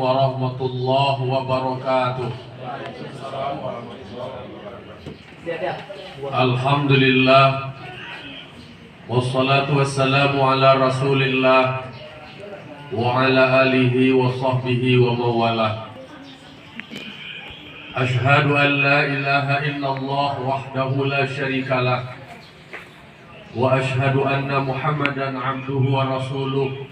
warahmatullahi wabarakatuh. Alhamdulillah, wassalatu wassalamu ala rasulillah wa ala alihi wa sahbihi wa mawalah. Ashhadu an la ilaha illallah wahdahu la syarikalah wa ashhadu anna Muhammadan abduhu wa rasuluh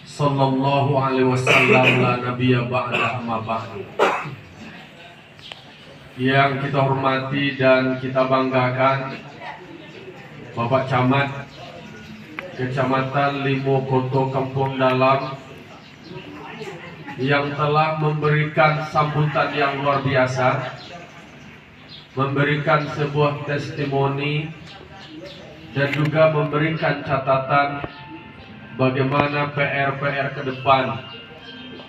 sallallahu alaihi wasallam la nabiyya ba'da amma ba'du. Yang kita hormati dan kita banggakan Bapak Camat Kecamatan Limokoto Kampung Dalam yang telah memberikan sambutan yang luar biasa, memberikan sebuah testimoni dan juga memberikan catatan bagaimana PR-PR ke depan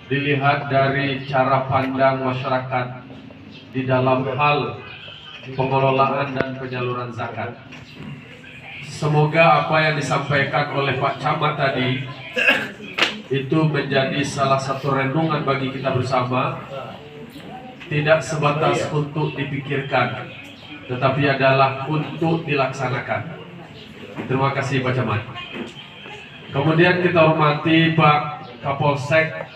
dilihat dari cara pandang masyarakat di dalam hal pengelolaan dan penyaluran zakat. Semoga apa yang disampaikan oleh Pak Camat tadi itu menjadi salah satu renungan bagi kita bersama, tidak sebatas untuk dipikirkan, tetapi adalah untuk dilaksanakan. Terima kasih Pak Camat. Kemudian kita hormati Pak Kapolsek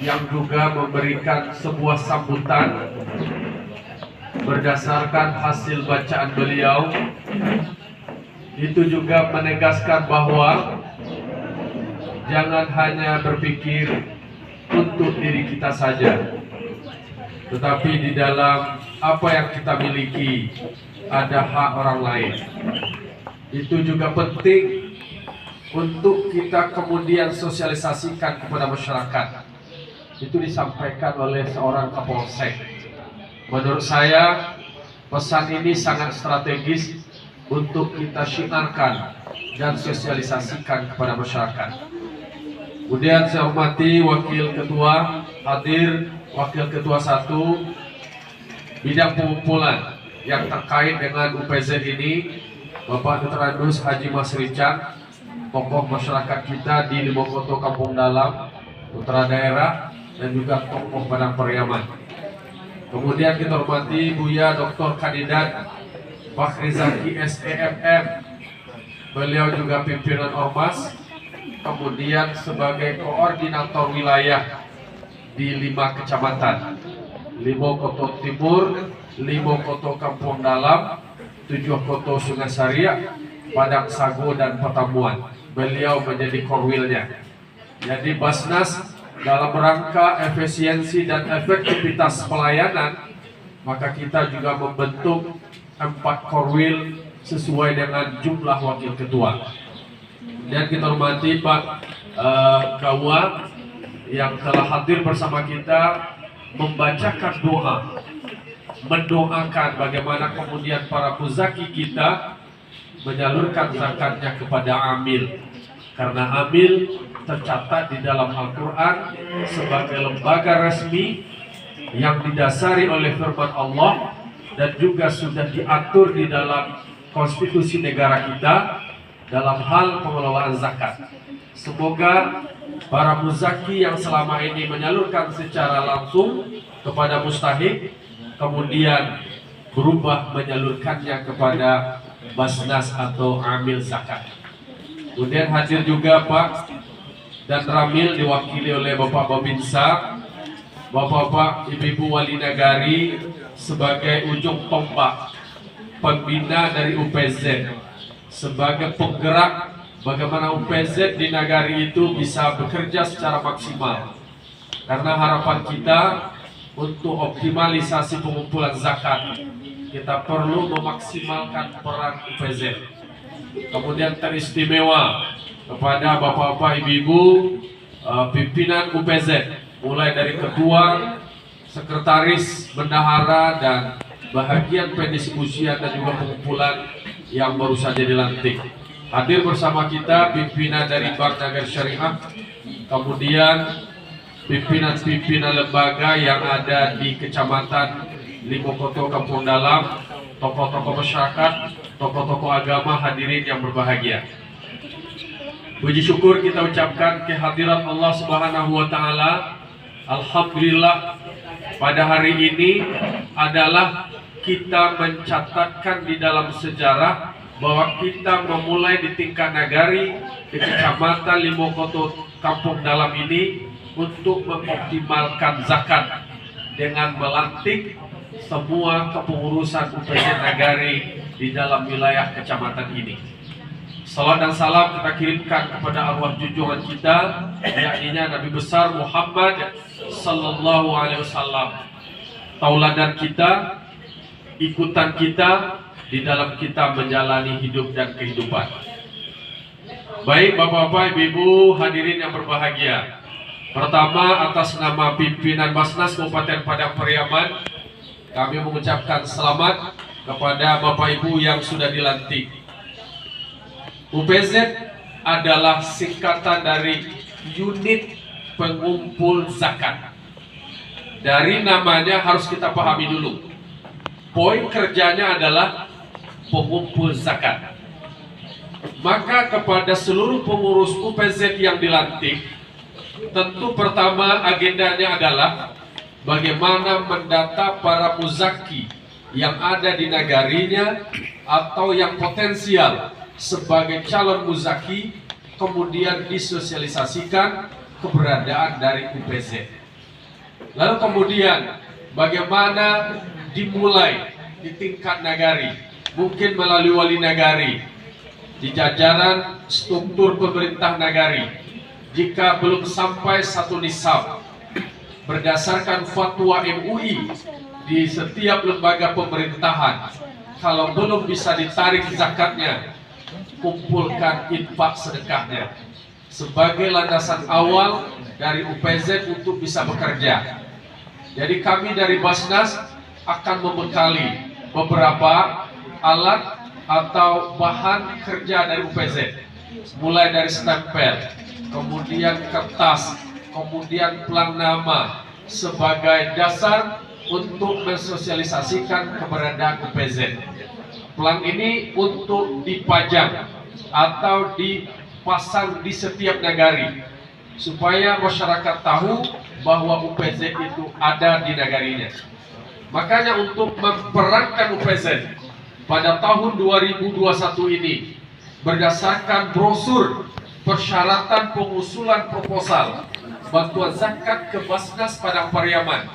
yang juga memberikan sebuah sambutan berdasarkan hasil bacaan beliau. Itu juga menegaskan bahwa jangan hanya berpikir untuk diri kita saja, tetapi di dalam apa yang kita miliki ada hak orang lain. Itu juga penting untuk kita kemudian sosialisasikan kepada masyarakat. Itu disampaikan oleh seorang Kapolsek. Menurut saya pesan ini sangat strategis untuk kita syiarkan dan sosialisasikan kepada masyarakat. Kemudian saya hormati Wakil Ketua, hadir Wakil Ketua 1 bidang pengumpulan yang terkait dengan UPZ ini, Bapak Dr. Andus Haji Mas Richard, tokoh masyarakat kita di Limokoto Kampung Dalam, putra daerah, dan juga tokoh Padang Pariaman. Kemudian kita hormati Buya Dr. Kandidat Fakhri Zaki SEMM, beliau juga pimpinan Ormas, kemudian sebagai koordinator wilayah di 5 kecamatan, Limokoto Timur, Limokoto Kampung Dalam, 7 Koto Sungai Saria, Padang Sago, dan Petamuan. Beliau menjadi korwilnya. Jadi Basnas dalam rangka efisiensi dan efektivitas pelayanan, maka kita juga membentuk 4 korwil sesuai dengan jumlah wakil ketua. Dan kita hormati Pak Kawa yang telah hadir bersama kita membacakan doa, mendoakan bagaimana kemudian para muzaki kita menyalurkan zakatnya kepada amil, karena amil tercatat di dalam Al-Quran sebagai lembaga resmi yang didasari oleh firman Allah dan juga sudah diatur di dalam konstitusi negara kita dalam hal pengelolaan zakat. Semoga para muzaki yang selama ini menyalurkan secara langsung kepada mustahik kemudian berubah menyalurkannya kepada Basnas atau amil zakat. Kemudian hadir juga Pak dan Ramil diwakili oleh Bapak Babinsa, Bapak-bapak, Ibu-ibu wali nagari sebagai ujung tombak pembina dari UPZ, sebagai penggerak bagaimana UPZ di nagari itu bisa bekerja secara maksimal. Karena harapan kita untuk optimalisasi pengumpulan zakat, kita perlu memaksimalkan peran UPZ. Kemudian teristimewa kepada bapak-bapak, ibu-ibu, pimpinan UPZ, mulai dari ketua, sekretaris, bendahara, dan bahagian pendistribusian dan juga pengumpulan yang baru saja dilantik. Hadir bersama kita pimpinan dari Bank Nagari Syariah, kemudian pimpinan-pimpinan lembaga yang ada di Kecamatan Limokoto Kampung Dalam, tokoh-tokoh masyarakat, tokoh-tokoh agama, hadirin yang berbahagia. Puji syukur kita ucapkan kehadiran Allah Subhanahu wa Ta'ala Alhamdulillah pada hari ini adalah kita mencatatkan di dalam sejarah bahwa kita memulai di tingkat nagari di Kecamatan Limokoto Kampung Dalam ini untuk mengoptimalkan zakat dengan melantik semua kepengurusan UPZ Nagari di dalam wilayah kecamatan ini. Salam dan salam kita kirimkan kepada arwah junjungan kita, yakni Nabi besar Muhammad sallallahu alaihi wasallam. Tauladan kita, ikutan kita di dalam kita menjalani hidup dan kehidupan. Baik Bapak-bapak, Ibu-ibu, hadirin yang berbahagia. Pertama, atas nama pimpinan Basnas Kabupaten Padang Pariaman, kami mengucapkan selamat kepada Bapak Ibu yang sudah dilantik. UPZ adalah singkatan dari Unit Pengumpul Zakat. Dari namanya harus kita pahami dulu. Poin kerjanya adalah pengumpul zakat. Maka kepada seluruh pengurus UPZ yang dilantik, tentu pertama agendanya adalah bagaimana mendata para muzaki yang ada di nagarinya atau yang potensial sebagai calon muzaki, kemudian disosialisasikan keberadaan dari UPZ. Lalu kemudian bagaimana dimulai di tingkat nagari, mungkin melalui wali nagari, di jajaran struktur pemerintah nagari. Jika belum sampai satu nisab, berdasarkan fatwa MUI di setiap lembaga pemerintahan, kalau belum bisa ditarik zakatnya, kumpulkan infak sedekahnya sebagai landasan awal dari UPZ untuk bisa bekerja. Jadi kami dari Basnas akan membekali beberapa alat atau bahan kerja dari UPZ, mulai dari stempel, kemudian kertas, kemudian pelang nama sebagai dasar untuk mensosialisasikan keberadaan UPZ. Pelang ini untuk dipajang atau dipasang di setiap nagari supaya masyarakat tahu bahwa UPZ itu ada di nagarinya. Makanya untuk memperankan UPZ pada tahun 2021 ini, berdasarkan brosur persyaratan pengusulan proposal bantuan zakat ke Basnas Padang Pariaman,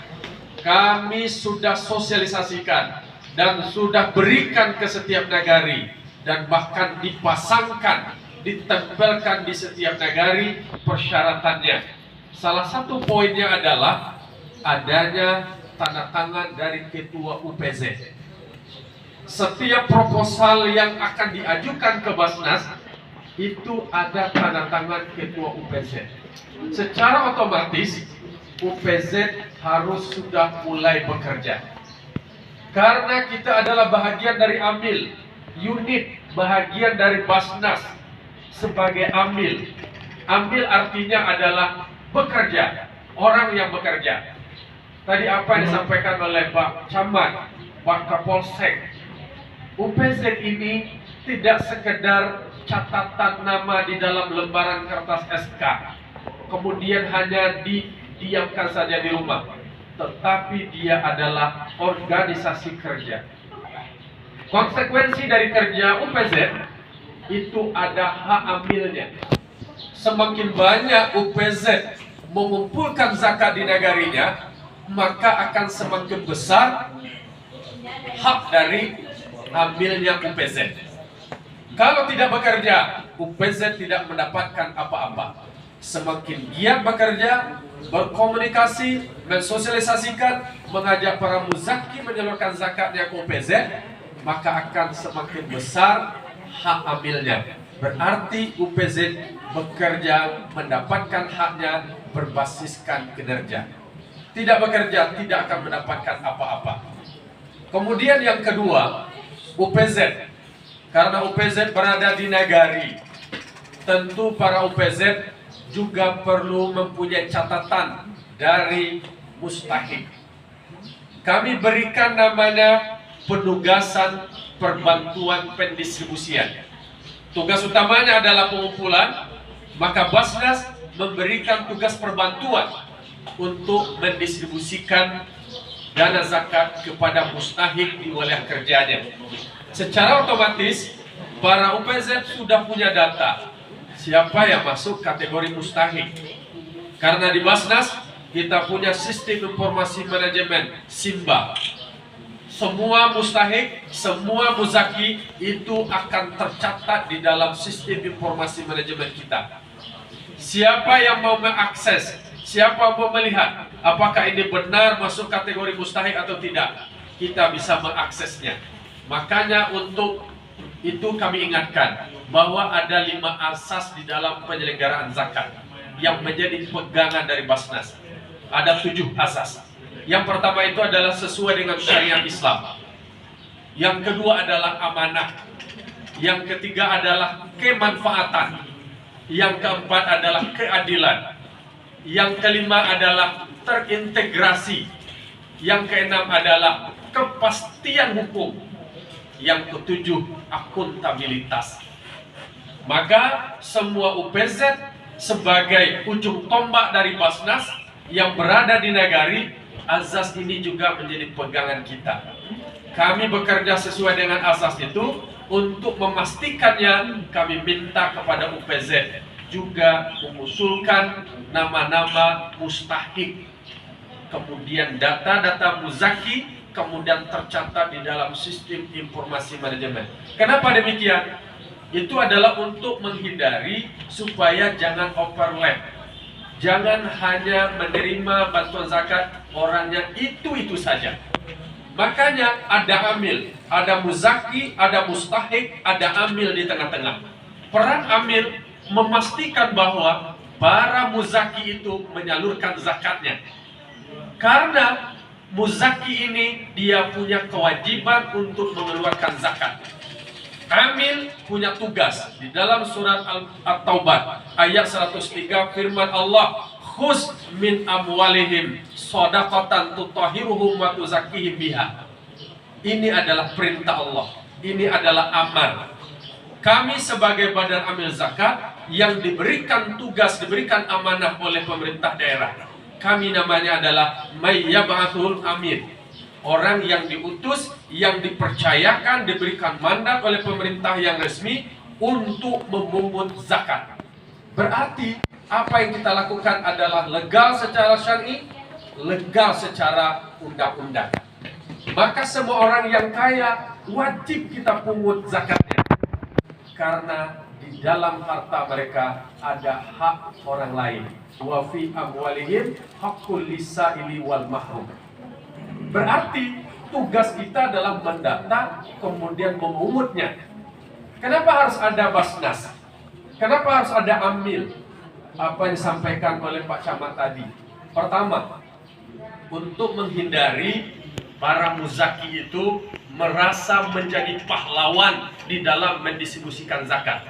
kami sudah sosialisasikan dan sudah berikan ke setiap nagari, dan bahkan dipasangkan, ditempelkan di setiap nagari persyaratannya. Salah satu poinnya adalah adanya tanda tangan dari ketua UPZ. Setiap proposal yang akan diajukan ke Basnas itu ada tanda tangan ketua UPZ. Secara otomatis UPZ harus sudah mulai bekerja. Karena kita adalah bahagian dari AMIL, unit bahagian dari Basnas sebagai AMIL. AMIL artinya adalah bekerja, orang yang bekerja. Tadi apa yang disampaikan oleh Pak Camat, Pak Kapolsek, UPZ ini tidak sekedar catatan nama di dalam lembaran kertas SK, kemudian hanya didiamkan saja di rumah, tetapi dia adalah organisasi kerja. Konsekuensi dari kerja UPZ itu ada hak ambilnya. Semakin banyak UPZ mengumpulkan zakat di nagarinya, maka akan semakin besar hak dari ambilnya UPZ. Kalau tidak bekerja, UPZ tidak mendapatkan apa-apa. Semakin giat bekerja, berkomunikasi, mensosialisasikan, mengajak para muzaki menyalurkan zakatnya ke UPZ, maka akan semakin besar hak ambilnya. Berarti UPZ bekerja, mendapatkan haknya berbasiskan kinerja. Tidak bekerja, tidak akan mendapatkan apa-apa. Kemudian yang kedua, UPZ. Karena UPZ berada di nagari, tentu para UPZ juga perlu mempunyai catatan dari mustahik. Kami berikan namanya penugasan perbantuan pendistribusian. Tugas utamanya adalah pengumpulan, maka Basnas memberikan tugas perbantuan untuk mendistribusikan dana zakat kepada mustahik di wilayah kerjanya. Secara otomatis para UPZ sudah punya data siapa yang masuk kategori mustahik. Karena di Basnas kita punya sistem informasi manajemen SIMBA. Semua mustahik, semua muzaki itu akan tercatat di dalam sistem informasi manajemen kita. Siapa yang mau mengakses, siapa mau melihat apakah ini benar masuk kategori mustahik atau tidak, kita bisa mengaksesnya. Makanya untuk itu kami ingatkan bahwa ada 5 asas di dalam penyelenggaraan zakat yang menjadi pegangan dari Basnas. Ada 7 asas. Yang pertama itu adalah sesuai dengan syariat Islam. Yang kedua adalah amanah. Yang ketiga adalah kemanfaatan. Yang keempat adalah keadilan. Yang kelima adalah terintegrasi. Yang keenam adalah kepastian hukum. Yang ketujuh akuntabilitas. Maka semua UPZ sebagai ujung tombak dari Basnas yang berada di Nagari, azas ini juga menjadi pegangan kita. Kami bekerja sesuai dengan azas itu. Untuk memastikannya, kami minta kepada UPZ juga mengusulkan nama-nama mustahik, kemudian data-data muzaki, kemudian tercatat di dalam sistem informasi manajemen. Kenapa demikian? Itu adalah untuk menghindari supaya jangan overlap. Jangan hanya menerima bantuan zakat orangnya itu saja. Makanya ada amil, ada muzaki, ada mustahik, ada amil di tengah-tengah. Peran amil memastikan bahwa para muzaki itu menyalurkan zakatnya. Karena muzaki ini dia punya kewajiban untuk mengeluarkan zakat. Amil punya tugas di dalam surat At-Taubah ayat 103 firman Allah, khuz min amwalihim shadaqatan tutahhiruhum wa tuzakkihim biha. Ini adalah perintah Allah. Ini adalah amar. Kami sebagai badan amil zakat yang diberikan tugas, diberikan amanah oleh pemerintah daerah. Kami namanya adalah mayyab'atul amir. Orang yang diutus, yang dipercayakan, diberikan mandat oleh pemerintah yang resmi untuk memungut zakat. Berarti apa yang kita lakukan adalah legal secara syar'i, legal secara undang-undang. Maka semua orang yang kaya wajib kita pungut zakatnya. Karena di dalam harta mereka ada hak orang lain. Wa fi amwalihim haqqul lisaili wal mahrum. Berarti tugas kita adalah mendata kemudian memungutnya. Kenapa harus ada Basnas? Kenapa harus ada amil? Apa yang disampaikan oleh Pak Camat tadi. Pertama, untuk menghindari para muzaki itu merasa menjadi pahlawan di dalam mendistribusikan zakat.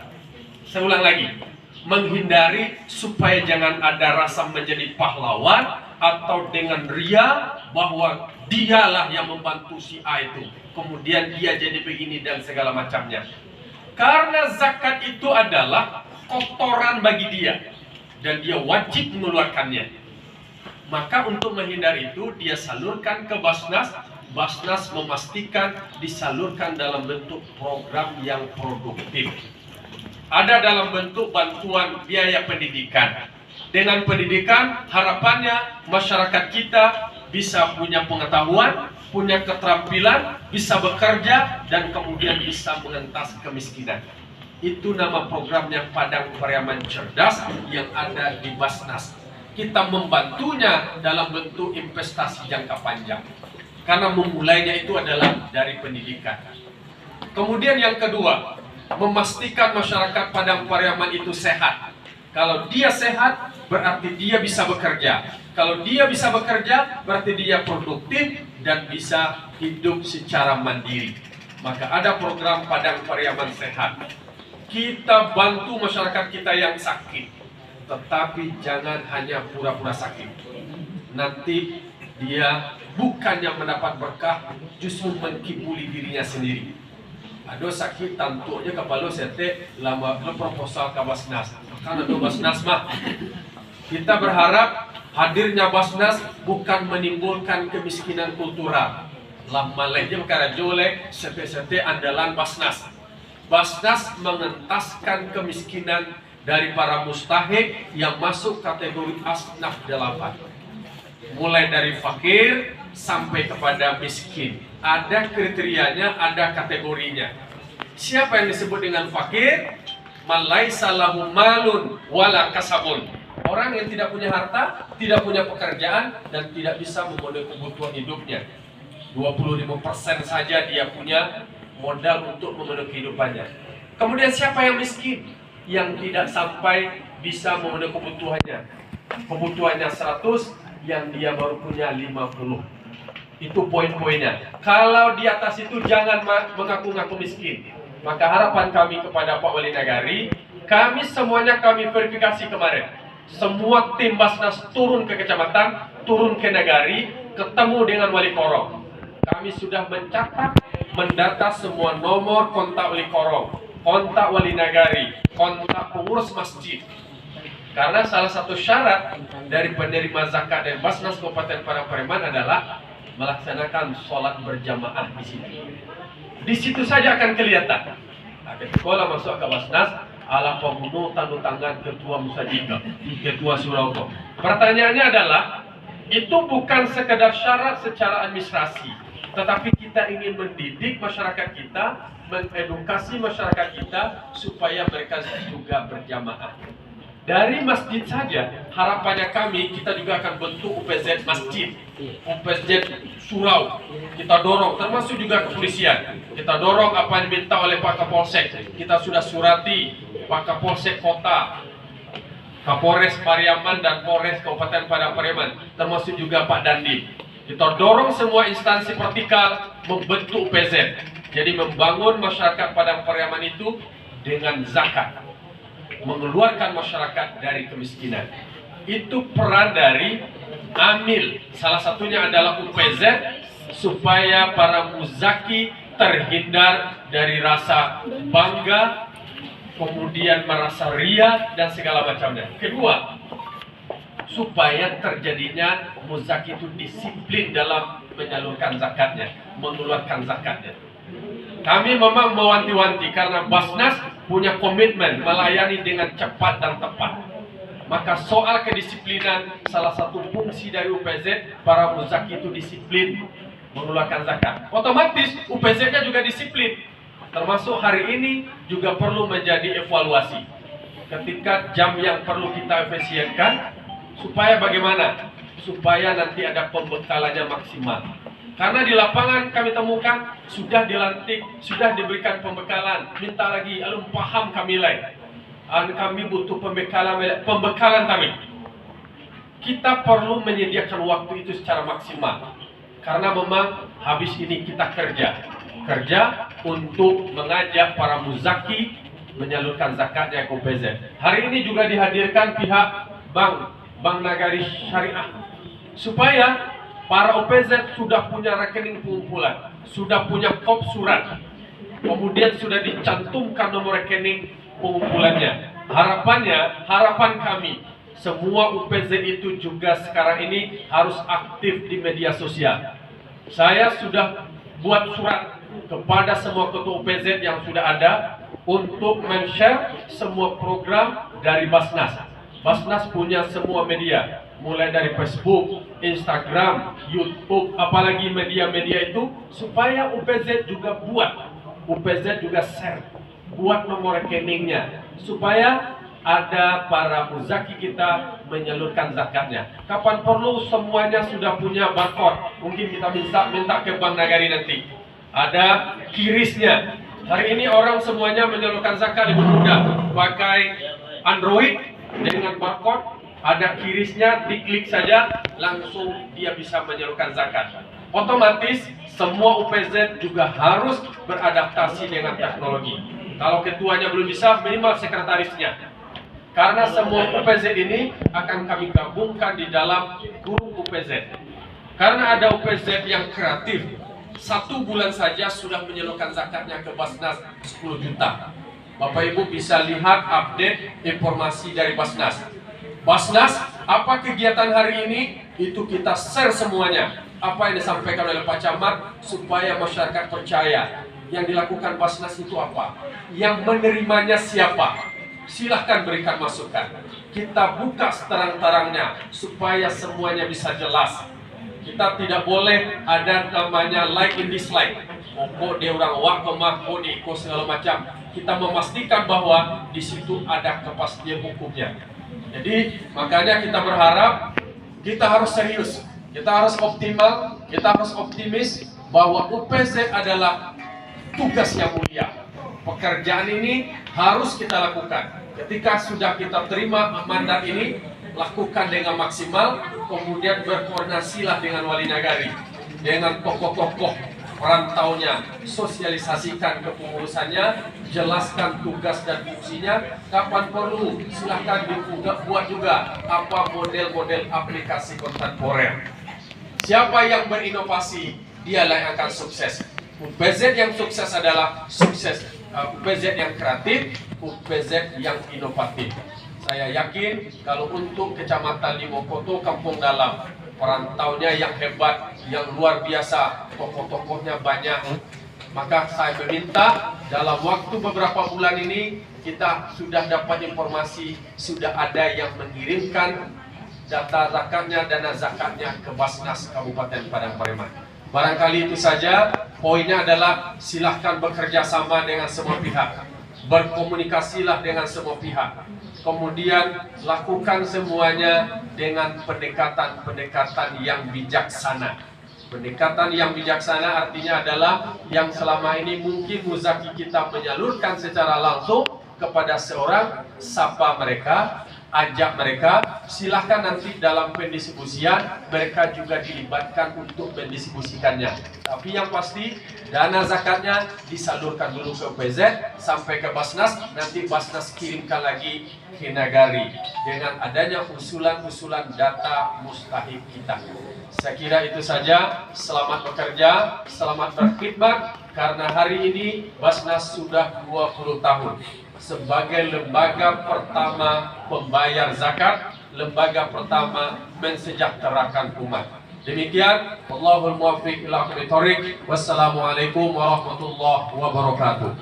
Saya ulang lagi, menghindari supaya jangan ada rasa menjadi pahlawan atau dengan ria bahwa dialah yang membantu si A itu, kemudian dia jadi begini dan segala macamnya. Karena zakat itu adalah kotoran bagi dia dan dia wajib mengeluarkannya. Maka untuk menghindari itu dia salurkan ke Basnas. Basnas memastikan disalurkan dalam bentuk program yang produktif. Ada dalam bentuk bantuan biaya pendidikan. Dengan pendidikan harapannya masyarakat kita bisa punya pengetahuan, punya keterampilan, bisa bekerja dan kemudian bisa mengentas kemiskinan. Itu nama programnya Padang Pariaman Cerdas yang ada di Basnas. Kita membantunya dalam bentuk investasi jangka panjang. Karena memulainya itu adalah dari pendidikan. Kemudian yang kedua, memastikan masyarakat Padang Pariaman itu sehat. Kalau dia sehat, berarti dia bisa bekerja. Kalau dia bisa bekerja, berarti dia produktif dan bisa hidup secara mandiri. Maka ada program Padang Pariaman Sehat. Kita bantu masyarakat kita yang sakit, tetapi jangan hanya pura-pura sakit. Nanti dia bukannya mendapat berkah, justru mengkibuli dirinya sendiri. Ada sakit tantunya kepala sete lama proposal ke Basnas. Karena itu Basnas mah kita berharap Hadirnya Basnas bukan menimbulkan kemiskinan kultural. Lamalainya perkara jolek, sete-sete andalan Basnas. Basnas mengentaskan kemiskinan dari para mustahik yang masuk kategori asnaf 8. Mulai dari fakir sampai kepada miskin. Ada kriterianya, ada kategorinya. Siapa yang disebut dengan fakir? Man laisa lahu malun wala kasabun. Orang yang tidak punya harta, tidak punya pekerjaan, dan tidak bisa memenuhi kebutuhan hidupnya. 25% saja dia punya modal untuk memenuhi kehidupannya. Kemudian siapa yang miskin? Yang tidak sampai bisa memenuhi kebutuhannya. Kebutuhannya 100, yang dia baru punya 50. Itu poin-poinnya. Kalau di atas itu jangan mengaku-ngaku miskin. Maka harapan kami kepada Pak Wali Nagari, kami semuanya kami verifikasi kemarin. Semua tim Basnas turun ke kecamatan, turun ke Nagari, ketemu dengan Wali Korong. Kami sudah mencatat, mendata semua nomor kontak Wali Korong, kontak Wali Nagari, kontak pengurus masjid. Karena salah satu syarat dari penerima zakat dari Basnas Kabupaten Parangpareman adalah melaksanakan sholat berjamaah di situ. Di situ saja akan kelihatan. Nah, sekolah masuk ke Basnas, ala pembunuh tanda tangan ketua Musajika, ketua Surauko. Pertanyaannya adalah, itu bukan sekedar syarat secara administrasi, tetapi kita ingin mendidik masyarakat kita, mengedukasi masyarakat kita supaya mereka juga berjamaah. Dari masjid saja, harapannya kami, kita juga akan bentuk UPZ masjid, UPZ surau. Kita dorong, termasuk juga kepolisian. Kita dorong apa yang diminta oleh Pak Kapolsek. Kita sudah surati Pak Kapolsek Kota, Kapolres Pariaman dan Polres Kabupaten Parangpareman, termasuk juga Pak Dandim. Kita dorong semua instansi vertikal membentuk UPZ. Jadi membangun masyarakat Parangpareman itu dengan zakat, mengeluarkan masyarakat dari kemiskinan. Itu peran dari Amil. Salah satunya adalah UPZ, supaya para muzaki terhindar dari rasa bangga, kemudian merasa ria dan segala macamnya. Kedua, supaya terjadinya muzaki itu disiplin dalam menyalurkan zakatnya, mengeluarkan zakatnya. Kami memang mewanti-wanti karena Basnas punya komitmen melayani dengan cepat dan tepat. Maka soal kedisiplinan, salah satu fungsi dari UPZ, para muzaki itu disiplin mengeluarkan zakat. Otomatis UPZ-nya juga disiplin. Termasuk hari ini juga perlu menjadi evaluasi. Ketika jam yang perlu kita efisienkan, supaya bagaimana? Supaya nanti ada pembekalannya maksimal. Karena di lapangan kami temukan sudah dilantik, sudah diberikan pembekalan, minta lagi, alum paham kami lain. Kami butuh pembekalan kami. Kita perlu menyediakan waktu itu secara maksimal. Karena memang habis ini kita kerja untuk mengajak para muzaki menyalurkan zakatnya ke UPZ. Hari ini juga dihadirkan pihak Bank Nagari Syariah, supaya para OPZ sudah punya rekening pengumpulan, sudah punya kop surat, kemudian sudah dicantumkan nomor rekening pengumpulannya. Harapan kami, semua UPZ itu juga sekarang ini harus aktif di media sosial. Saya sudah buat surat kepada semua ketua UPZ yang sudah ada untuk men-share semua program dari Basnas. Basnas punya semua media, mulai dari Facebook, Instagram, YouTube, apalagi media-media itu, supaya UPZ juga share, buat nomor rekeningnya, supaya ada para muzaki kita menyalurkan zakatnya. Kapan perlu semuanya sudah punya barcode, mungkin kita minta ke Bank Nagari nanti. Ada kirisnya. Hari ini orang semuanya menyalurkan zakat lebih mudah, pakai Android dengan barcode. Ada kirisnya, diklik saja, langsung dia bisa menyalurkan zakat. Otomatis semua UPZ juga harus beradaptasi dengan teknologi. Kalau ketuanya belum bisa, minimal sekretarisnya. Karena semua UPZ ini akan kami gabungkan di dalam guru UPZ. Karena ada UPZ yang kreatif, 1 bulan saja sudah menyalurkan zakatnya ke Basnas 10 juta. Bapak Ibu bisa lihat update informasi dari Basnas. Basnas, apa kegiatan hari ini? Itu kita share semuanya. Apa yang disampaikan oleh Pak Camat supaya masyarakat percaya. Yang dilakukan Basnas itu apa? Yang menerimanya siapa? Silahkan berikan masukan. Kita buka seterang-terangnya supaya semuanya bisa jelas. Kita tidak boleh ada namanya like and dislike. Kok dia orang wak kemah, kok diikut segala macam. Kita memastikan bahwa di situ ada kepastian hukumnya. Jadi makanya kita berharap kita harus serius, kita harus optimal, kita harus optimis bahwa UPZ adalah tugas yang mulia. Pekerjaan ini harus kita lakukan. Ketika sudah kita terima mandat ini, lakukan dengan maksimal, kemudian berkoordinasilah dengan wali nagari, dengan tokoh-tokoh perantaunya, sosialisasikan kepengurusannya, jelaskan tugas dan fungsinya, kapan perlu silahkan dibuat juga apa model-model aplikasi kontemporer. Siapa yang berinovasi, dialah yang akan sukses. UPZ yang sukses adalah sukses UPZ yang kreatif, UPZ yang inovatif. Saya yakin kalau untuk Kecamatan Limokoto Kampung Dalam, perantaunya yang hebat, yang luar biasa, tokoh-tokohnya banyak, maka saya meminta dalam waktu beberapa bulan ini kita sudah dapat informasi, sudah ada yang mengirimkan data zakatnya, dana zakatnya ke Basnas Kabupaten Padang Pariaman. Barangkali itu saja. Poinnya adalah silahkan bekerja sama dengan semua pihak, berkomunikasilah dengan semua pihak, kemudian lakukan semuanya dengan pendekatan-pendekatan yang bijaksana. Pendekatan yang bijaksana artinya adalah yang selama ini mungkin muzaki kita menyalurkan secara langsung kepada seorang, sapa mereka, ajak mereka, silahkan nanti dalam pendistribusian mereka juga dilibatkan untuk mendistribusikannya. Tapi yang pasti dana zakatnya disalurkan dulu ke UPZ sampai ke Basnas, nanti Basnas kirimkan lagi ke Nagari dengan adanya usulan-usulan data mustahik kita. Saya kira itu saja. Selamat bekerja, selamat berkhidmat, karena hari ini Basnas sudah 20 tahun sebagai lembaga pertama pembayar zakat, lembaga pertama mensejahterakan umat. Demikian, Wallahul muwaffiq ila aqwamit thoriq. Wassalamualaikum warahmatullahi wabarakatuh.